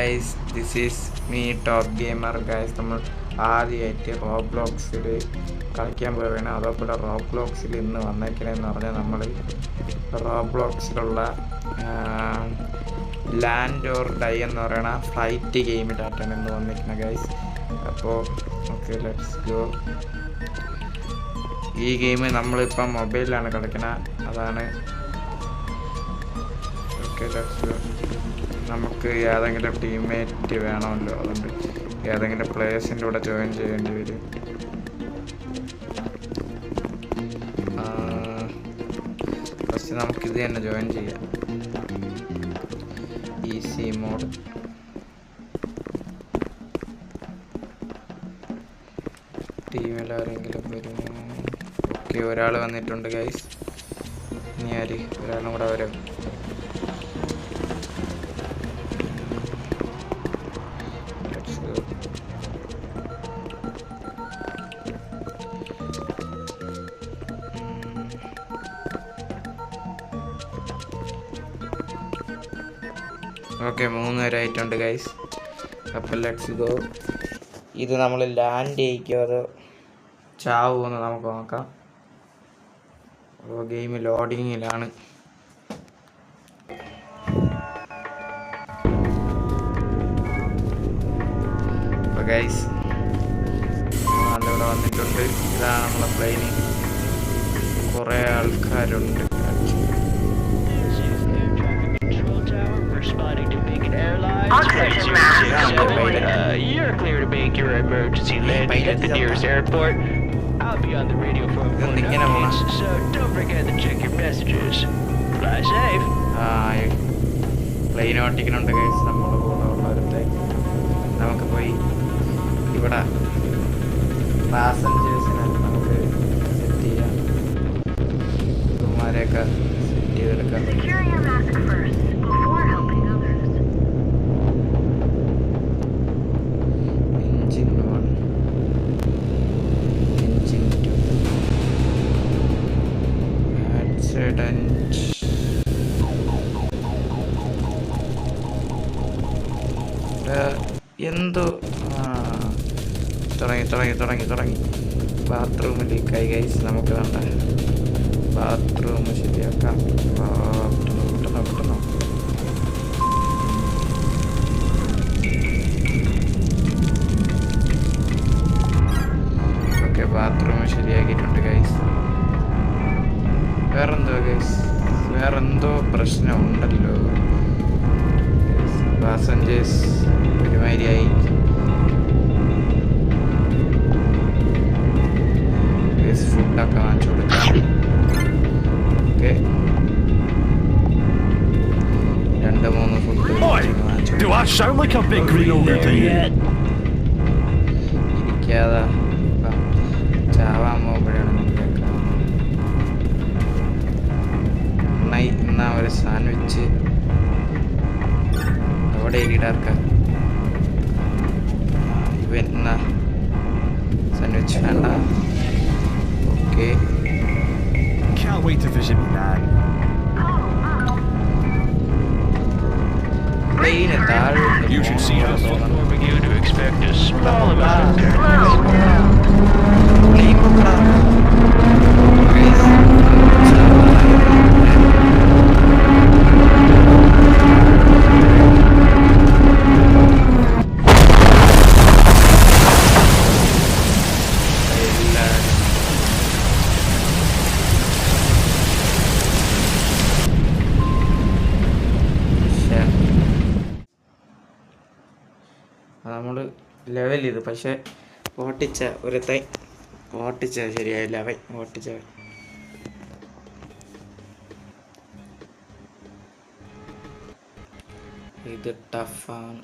Guys, this is me top gamer. Guys, നമ്മൾ ആദ്യമായിട്ട് റോബ്ലോക്സിൽ കളിക്കാൻ പോവുകയാണ്. അതേപോലെ റോബ്ലോക്സിൽ ഇന്ന് വന്നേക്കണെന്ന് പറഞ്ഞാൽ നമ്മൾ റോബ്ലോക്സിലുള്ള ലാൻഡ് ഓർ ഡൈ എന്ന് പറയുന്ന ഫ്ലൈറ്റ് ഗെയിമിലായിട്ടാണ് ഇന്ന് വന്നിരിക്കുന്നത് ഗൈസ്. അപ്പോൾ ഓക്കെ, ലെറ്റ്സ് ഗോ. ഈ ഗെയിം നമ്മളിപ്പം മൊബൈലിലാണ് കളിക്കുന്നത്, അതാണ്. Okay, let's go. നമുക്ക് ഏതെങ്കിലും ടീംമേറ്റ് വേണമല്ലോ, അതുകൊണ്ട് ഏതെങ്കിലും പ്ലേയേഴ്സിൻ്റെ കൂടെ ജോയിൻ ചെയ്യേണ്ടി വരും. ഫസ്റ്റ് നമുക്കിത് തന്നെ ജോയിൻ ചെയ്യാം. Easy mode. ടീമിൽ ആരെങ്കിലും വരുമോ? ഓക്കെ, ഒരാൾ വന്നിട്ടുണ്ട് ഗൈസ്. ഇനി ആര്? ഒരാളും കൂടെ വരും. ഓക്കെ, 3 പേരായിട്ടുണ്ട് ഗൈസ്. അപ്പോൾ ലെറ്റ്സ് ഗോ. ഇത് നമ്മൾ ലാൻഡ് ചെയ്യിക്കോ അതോ ചാവുമെന്ന് നമുക്ക് നോക്കാം. അപ്പോൾ ഗെയിം ലോഡിങ്ങിലാണ്. അപ്പോൾ ഗൈസ് ഇവിടെ വന്നിട്ടുണ്ട്. ഇതാണ് നമ്മളെ പ്ലെയിന്. കുറേ ആൾക്കാരുണ്ട്. You're clear to make your emergency landing at the nearest airport. I'll be on the radio for important updates, so don't forget to check your messages. Fly safe. Plane ഓട്ടിക്കുന്നുണ്ട് guys. നമ്മുടെ കൂടെ ഉള്ളവരുടെ നമുക്ക് പോയി ഇവിടെ പാസഞ്ചേഴ്സിനെ നമുക്ക് സെറ്റ് ചെയ്യാം. ഇവന്മാരെയൊക്കെ set ചെയ്തെടുക്കാം. എന്തോ തുടങ്ങി. ബാത്റൂം ലീക്കായി ഗൈസ്. നമുക്ക് വേണ്ട ബാത്റൂം ശരിയാക്കാം. പെട്ടെന്ന്. ഓക്കെ, ബാത്റൂം ശരിയാക്കിയിട്ടുണ്ട് ഗൈസ്. വേറെന്തോ പ്രശ്നമുണ്ടല്ലോ. പാസഞ്ചേഴ്സ് ഒരുമാതിരിയായി. ഫുഡൊക്കെ വാങ്ങിച്ചു കൊടുക്കാം. ഓക്കെ, 2-3 ഫുഡ് ഇരിക്കാതെ ചാവാൻ പോകുമ്പോഴാണ് എന്നാ ഒരു സാൻഡ്വിച്ച് അവിടെ ഇടാർക്കാം. ഇവൻ എന്നാ സാൻഡ്വിച്ച് വേണ്ട. Okay, can't wait to visit me, man. പ്ലെയിന് താഴെ You should see how informing you to expect a small amount of plain നമ്മൾ ലെവൽ ചെയ്തു. പക്ഷെ ഓട്ടിച്ച ശരിയായില്ല. ഓട്ടിച്ച ഇത് ടഫാണ്.